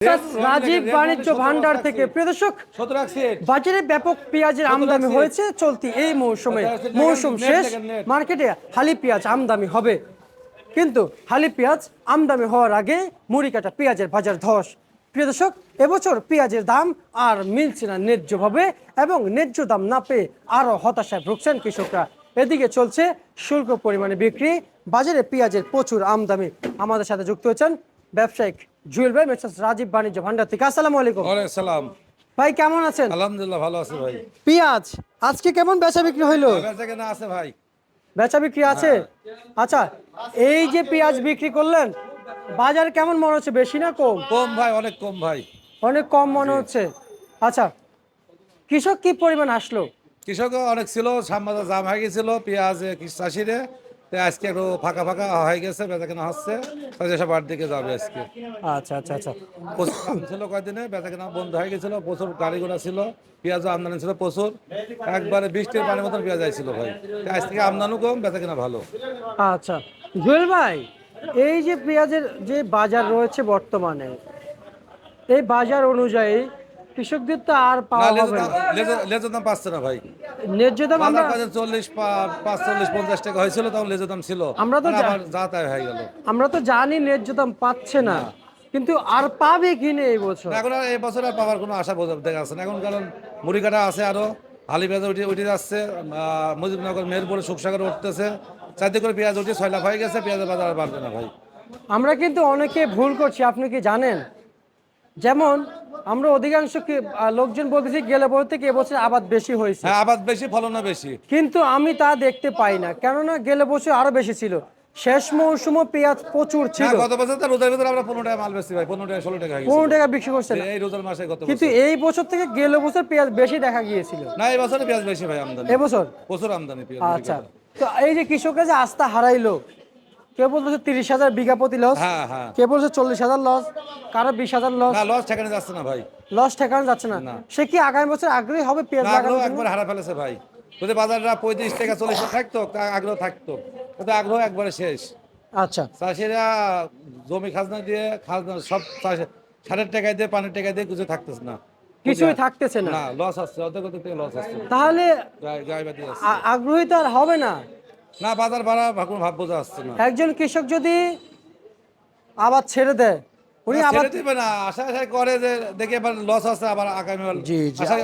রাজীব বাণিজ্য ভান্ডার থেকে প্রিয় দর্শক, বাজারে ব্যাপক পেঁয়াজের আমদানি হয়েছে চলতি এই মৌসুমে। মৌসুম শেষ, মার্কেটে হালি পেঁয়াজ আমদানি হবে, কিন্তু হালি পেঁয়াজ আমদানি হওয়ার আগে মুড়ি কাটা পেঁয়াজের বাজার ধস। প্রিয় দর্শক, এবছর পেঁয়াজের দাম আর মিলছে না ন্যায্যভাবে, এবং ন্যায্য দাম না পেয়ে আরও হতাশায় ভুগছেন কৃষকরা। এদিকে চলছে শুল্ক পরিমাণে বিক্রি, বাজারে পেঁয়াজের প্রচুর আমদানি। আমাদের সাথে যুক্ত হয়েছেন ব্যবসায়িক জুয়েল ভাই, মেসার্স রাজীব বাণিজ্য ভান্ডার থেকে। আসসালামু আলাইকুম। ওয়ালাইকুম সালাম। ভাই কেমন আছেন? আলহামদুলিল্লাহ ভালো আছি ভাই। পেঁয়াজ আজকে কেমন বেচা বিক্রি হইলো? বেচা কেনা আছে ভাই। বেচা বিক্রি আছে। আচ্ছা, এই যে পেঁয়াজ বিক্রি করলেন, বাজার কেমন মনে হচ্ছে, বেশি না কম? কম ভাই, অনেক কম ভাই। অনেক কম মনে হচ্ছে। আচ্ছা, কৃষক কি পরিমাণ আসলো? কৃষক অনেক ছিল, সামনে জাম হয়ে গেছিল পেঁয়াজ চাষিরে, আজকে একটু ফাঁকা ফাঁকা হয়ে গেছে, বেচা কেনা হচ্ছে, সব বাড়ির দিকে যাবে আজকে। আচ্ছা আচ্ছা আচ্ছা। প্রচুর দাম ছিল কয়েকদিনে, বেচা কেনা বন্ধ হয়ে গেছিল, প্রচুর গাড়ি ঘোড়া ছিল, পেঁয়াজ আমদানি ছিল প্রচুর, একবারে বৃষ্টির পানির মতন পেঁয়াজ আইছিল ভাই। আজ থেকে আমদানি কম, বেচা কেনা ভালো। আচ্ছা জুয়েল ভাই, এই যে পেঁয়াজের যে বাজার রয়েছে বর্তমানে, এই বাজার অনুযায়ী কৃষকদের তো আর পাওয়া হবে না। লেজের দাম পাচ্ছে না ভাই। ন্যায্য দাম আমরা 40, 45, 50 টাকা হয়েছিল, তখন লেজের দাম ছিল, আমরা তো যা তাই হয়ে গেল। আমরা তো জানি ন্যায্য দাম পাচ্ছে না, কিন্তু আর পাবে কিনে এই বছর? এখন আর এই বছর আর পাওয়ার কোনো আশা দেখা যাচ্ছে না এখন, কারণ মুড়ি কাটা আছে, আরো হালি পেঁয়াজ উঠে যাচ্ছে, মুজিবনগর মেহেরপুরে শুকসাগর উঠতেছে, চারদিকে করে পেঁয়াজ উঠে 6 লাখ হয়ে গেছে, পেঁয়াজের বাজার আর বাড়বে না ভাই। আমরা কিন্তু অনেকে ভুল করছি, আপনি কি জানেন? যেমন আমরা অধিকাংশ লোকজন বলতেছি গেলে বছর থেকে এবছর আবাদ বেশি হয়েছে। হ্যাঁ, আবাদ বেশি, ফলনও বেশি, কিন্তু আমি তা দেখতে পাই না, কেননা গেলে বছর আরো বেশি ছিল। শেষ মৌসুমে পেঁয়াজ প্রচুর ছিল। গত বছর তো রোজার ভিতরে আমরা 15 টাকা মাল বেশি ভাই, 15 টাকা 16 টাকা 15 টাকা বিক্রি করছেন এই রোজার মাসে গত কিন্তু বছর। এই বছর থেকে গেলে বছর পেঁয়াজ বেশি দেখা গিয়েছিল। না, এই বছরে পেঁয়াজ বেশি ভাই আমদানি, এবছর প্রচুর আমদানি পেঁয়াজ। আচ্ছা, তো এই যে কৃষকরা যে আস্থা হারাইলো, কেউ বলছে 30,000 বিঘা প্রতি লস, হ্যাঁ হ্যাঁ, কেউ বলছে 40,000 লস, কারো 20,000 লস। না, লস ঠেকানো যাচ্ছে না ভাই, লস ঠেকানো যাচ্ছে না। সে কি আগামী বছর আগ্রহী হবে পেঁয়াজ লাগানোর জন্য? একবার হারা ফেলেছে ভাই। যদি বাজারটা 35 টাকা 40 টাকা থাকতো, আগ্রহ থাকতো, কিন্তু আগ্রহ একবারে শেষ। আচ্ছা, চাষিরা জমি খাজনা দিয়ে, খাজনা সব সারের টাকা দিয়ে, পানির টাকা দিয়ে কিছু থাকতেছে না, কিছুই থাকতেছে না। না, লস আসছে, অর্ধেক থেকে লস আসছে, তাহলে গায়ে আসছে। আগ্রহী তো আর হবে না। না, বাজার বাড়া কোনো ভাব বোঝা আসছে না। একজন কৃষক যদি আবাদ ছেড়ে দেয়, উনি আবাদ ছেড়ে দিবে না, আশা করে যে দেখে এবার লস আছে, আবার আগামী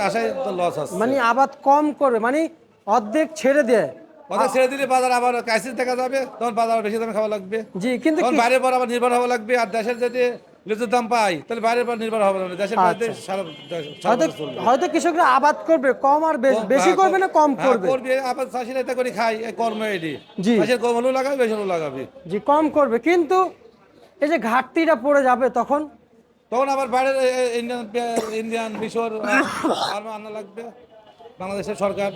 আশায় তো লস আছে, মানে আবাদ কম করবে, মানে অর্ধেক ছেড়ে দেয়। বাজার ছেড়ে দিলে বাজার আবার ক্রাইসিস দেখা যাবে, তখন বাজার বেশি দামে খাওয়া লাগবে। জি, কিন্তু তখন বাইরের পর আবার নির্ভর হওয়া লাগবে, আর দেশের যদি লিচুর দাম পাই, তাহলে বাইরের পর নির্ভর হবে না, দেশের বাইরে হয়তো কৃষকরা আবাদ করবে কম, আর বেশি করবে না, কম করবে। আবার চাষিরা এটা করে খাই, এই কর্ম এটি জি, চাষের কম হলেও লাগাবে, বেশি হলেও লাগাবে। জি, কম করবে, কিন্তু এই যে ঘাটতিটা পড়ে যাবে, তখন আবার বাইরের ইন্ডিয়ান মিশর আনা লাগবে বাংলাদেশের সরকার।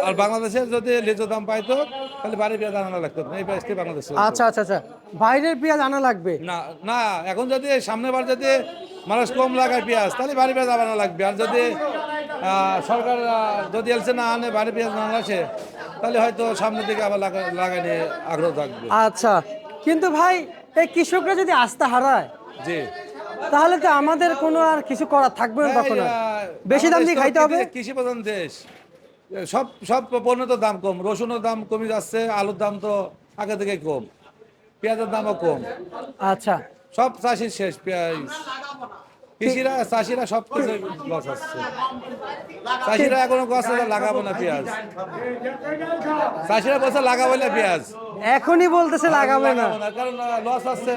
আর বাংলাদেশের যদি লিচুর দাম পাইতো, তাহলে বাইরের পেঁয়াজ আনা লাগতো না, এই পেঁয়াজটি বাংলাদেশে। আচ্ছা আচ্ছা আচ্ছা, বাইরের পেঁয়াজ আনা লাগবে না না, এখন যদি সামনে বার যদি মানুষ কম লাগায় পেঁয়াজ, তাহলে বাড়ি পেঁয়াজ আনা লাগবে। আর যদি সরকার যদি এলসে না আনে, বাড়ি পেঁয়াজ না আসে, তাহলে হয়তো সামনের দিকে আবার লাগাই নিয়ে আগ্রহ থাকবে। আচ্ছা, কিন্তু ভাই এই কৃষকরা যদি আস্থা হারায়, জি, তাহলে তো আমাদের কোনো আর কিছু করার থাকবে না, তখন বেশি দাম দিয়ে খাইতে হবে। কৃষি প্রধান দেশ, সব সব পণ্যের তো দাম কম, রসুনের দাম কমে যাচ্ছে, আলুর দাম তো আগে থেকে কম, পেঁয়াজের দামও কম। আচ্ছা, সব চাষির শেষ পেঁয়াজ, চাষিরা সব কিছু লস আসছে। চাষিরা এখনো গাছ লাগাবো না পেঁয়াজ, চাষিরা বলছে লাগাবো না পেঁয়াজ, এখনই বলতেছে লাগাবে না, কারণ লস আসছে।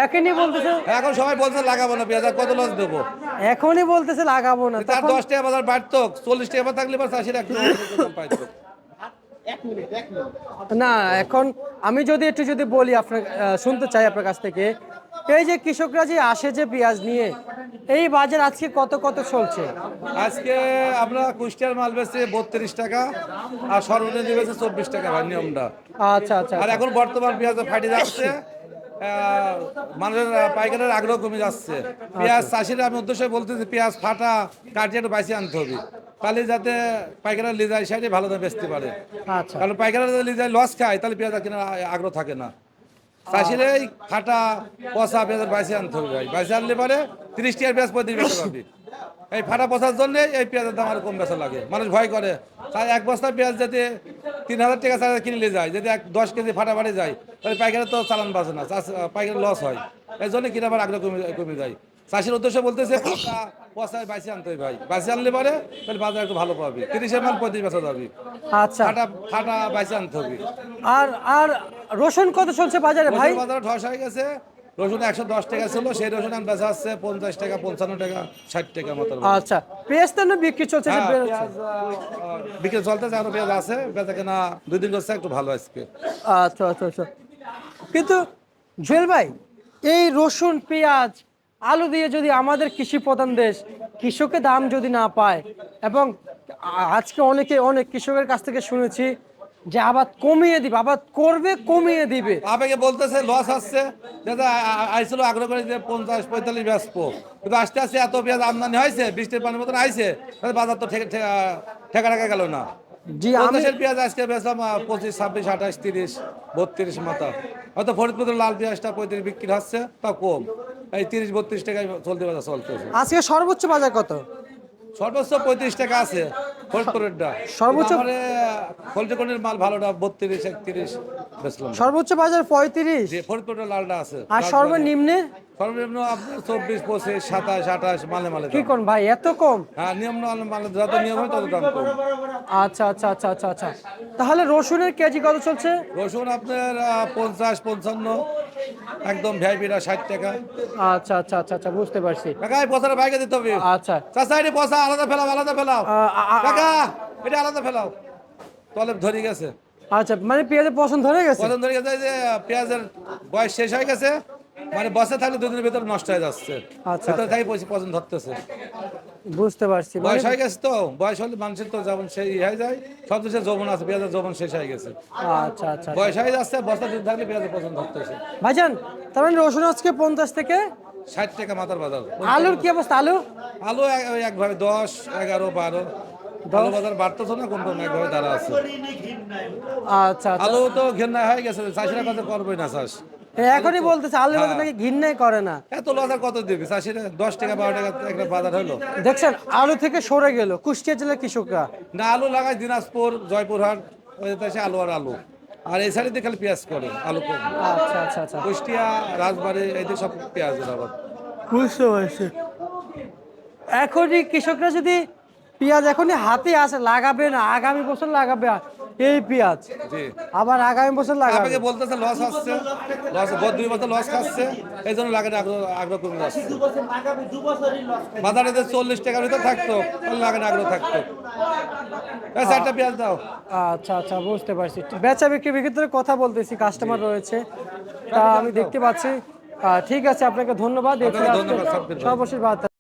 এখনই বলতেছে, এখন সবাই বলছে লাগাবো না পেঁয়াজ, আর কত লস দেবো? এখনই বলতেছে লাগাবো না, তার 10 টাকা বাজার বাড়তো, 40 টাকা থাকলে এবার চাষিরা একটু পাইতো না। এখন আমি যদি বলি, আপনার শুনতে চাই আপনার কাছ থেকে, এই যে কৃষকরা যে আসে যে পেঁয়াজ নিয়ে, এই বাজার আজকে কত কত চলছে? আজকে আমরা কুষ্টিয়ার মাল বেচছি 32 টাকা, আর সর্বনিম্ন বেচছে 24 টাকা ভাই, নিয়মটা। আচ্ছা আচ্ছা, আর এখন বর্তমান পেঁয়াজ ফাটে যাচ্ছে, মানুষের পাইকারের আগ্রহ কমে যাচ্ছে। পেঁয়াজ চাষিরা, আমি উদ্দেশ্যে বলতেছি, পেঁয়াজ ফাটা কাটিয়ে একটু বাইসে আনতে হবে, তাহলে যাতে পাইকাররা লিজায় সাইডে ভালো দামে বেচতে পারে। আচ্ছা, কারণ পাইকাররা যদি লিজায় লস খায়, তাহলে পেঁয়াজ কেনার আগ্রহ থাকে না। চাষিরে এই ফাটা পচা পেঁয়াজের বাইসে আনতে হবে ভাই, বাইসে আনলে পরে 30 টাকার পেঁয়াজ 35 বেচা পাবি। এই ফাটা পচার জন্য এই পেঁয়াজের দাম আরো কম বেচা লাগে, মানুষ ভয় করে। তাই এক বস্তা পেঁয়াজ যদি 3000 টাকা চার্জ কিনলে যায়, যদি 10 কেজি ফাটা বাড়ি যায়, তাহলে পাইকারে তো চালান বাঁচে না, পাইকারি লস হয়। এই জন্য কিনা আবার আগ্রহ কমে যায়। চাষির উদ্দেশ্য বলতেছে ফাটা পচায় বাইসে আনতে হবে ভাই, বাইসে আনলে পরে তাহলে বাজার একটু ভালো পাবি, 30-এর মাল 35 বেচা যাবে। আচ্ছা, ফাটা ফাটা বাইসে আনতে হবে। আর আর রসুন কত চলছে বাজারে ভাই? রসুন বাজারে ধস হয়ে গেছে, রসুন 110 টাকা ছিল, সেই রসুন আমি বেচা হচ্ছে 50 টাকা, 55 টাকা, 60 টাকা মতো। আচ্ছা, পেঁয়াজ তো না বিক্রি চলছে, যে বের হচ্ছে। বিকেল চলতেছে, আরো পেঁয়াজ আছে, বেচা কেনা 2 দিন হচ্ছে একটু ভালো আজকে। আচ্ছা আচ্ছা আচ্ছা, কিন্তু জুয়েল ভাই, এই রসুন পেঁয়াজ আলু দিয়ে যদি আমাদের কৃষি প্রধান দেশ কৃষকের দাম যদি না পায়, এবং আজকে অনেক কৃষকের কাছ থেকে শুনেছি যে আবাদ কমিয়ে দিবে, আবাদ করবে কমিয়ে দিবে, আবেগে বলতেছে লস আসছে, যেটা আইছিল আগ্রহ করে যে 50-45 বেচবো, কিন্তু আস্তে আস্তে এত পেঁয়াজ আমদানি হয়েছে, বৃষ্টির পানির মতন আইছে, তাহলে বাজার তো ঠেকা রাখা গেল না। জি আমি 50-এর পেঁয়াজ আজকে বেচলাম 25, 26, 28, 30, 32 মাথা। হয়তো ফরিদপুরের লাল পেঁয়াজটা 35 বিক্রি হচ্ছে, তা কম, এই 30-32 টাকায় চলতেছে। আজকে সর্বোচ্চ বাজার কত? সর্বোচ্চ 35 টাকা আছে ফরিদপুরেরটা, সর্বোচ্চ ফরিদপুরের মাল ভালোটা 32-31 বেচলাম। সর্বোচ্চ বাজার 35, যে ফরিদপুরের লালটা আছে। আর সর্বনিম্নে সর্বনিম্ন আপনার 24, 25, 27, 28 মালে মালে কি দাম। কোন ভাই এত কম? হ্যাঁ, নিয়ম মালে যত নিয়ম হয় তত দাম কম। আচ্ছা আচ্ছা আচ্ছা আচ্ছা আচ্ছা, তাহলে রসুনের কেজি কত চলছে? রসুন আপনার 50-55, একদম ভিআইপিটা 60 টাকা। আচ্ছা আচ্ছা আচ্ছা আচ্ছা, বুঝতে পারছি। কাকা এই পচাটা বাইকে দিতে হবে। আচ্ছা চাচা এটা পচা, আলাদা ফেলাও, আলাদা ফেলাও। কাকা এটা আলাদা ফেলাও, তলে ধরে গেছে। আচ্ছা, মানে পেঁয়াজের পছন্দ ধরে গেছে। পছন্দ ধরে গেছে যে পেঁয়াজের বয়স শেষ হয়ে গেছে, মানে বসে থাকলে 2 দিনের ভিতর নষ্ট হয়ে যাচ্ছে। আচ্ছা, ভিতরে থাকি পছন্দ ধরতেছে, বুঝতে পারছি। বয়স হয়ে গেছে তো, বয়স হলে মানুষের তো যেমন সেই হয়ে যায়, সব দেশের যৌবন আছে, পেঁয়াজের যৌবন শেষ হয়ে গেছে, আচ্ছা আচ্ছা, বয়স হয়ে যাচ্ছে, বস্তা দিন থাকলে পেঁয়াজের পছন্দ ধরতেছে। ভাইজান তার মানে রসুন আজকে 50 থেকে। 60 টাকা মাথার বাজার। আলুর কি অবস্থা? আলু আলু একভাবে 10, 11, 12। আলু বাজার বাড়তেছে না, কমতো না, একভাবে দাঁড়া আছে। আচ্ছা আচ্ছা, আলু তো ঘেন্না হয়ে গেছে, চাষিরা কাছে করবেই না চাষ। এখনই বলতেছে আলুর বাজার নাকি ঘিন্নাই করে না। এত লজার কত দিবি চাষিরা? 10 টাকা 12 টাকা একটা বাজার হলো। দেখছেন আলু থেকে সরে গেল কুষ্টিয়া জেলার কৃষকরা। না, আলু লাগায় দিনাজপুর, জয়পুরহাট, ওই দেশে আলু আর আলু, আর এই সাইডে খালি পেঁয়াজ করে, আলু কম। আচ্ছা আচ্ছা আচ্ছা, কুষ্টিয়া, রাজবাড়ী, এই সব পেঁয়াজের আবাদ। বুঝতে পারছি। এখনই কৃষকরা যদি পেঁয়াজ এখনই হাতে আসে, লাগাবে না, আগামী বছর লাগাবে এই পেঁয়াজ, জি, আবার আগামী বছর লাগাবে। আপনাকে বলতেছে লস আসছে, লস 2 বছর লস খাচ্ছে, এই জন্য লাগানো আগ্রহ কমে যাচ্ছে। বাজারে যে 40 টাকার ভিতর থাকতো, তাহলে লাগানো আগ্রহ থাকতো। এই 4টা পেঁয়াজ দাও। আচ্ছা আচ্ছা, বুঝতে পারছি। বেচা বিক্রির ভিতরে কথা বলতেছি, কাস্টমার রয়েছে, তা আমি দেখতে পাচ্ছি। ঠিক আছে, আপনাকে ধন্যবাদ। এই ছিল আপনাকে আজকে ধন্যবাদ, সাব্বির ভাই। সর্বশেষ বার্তা।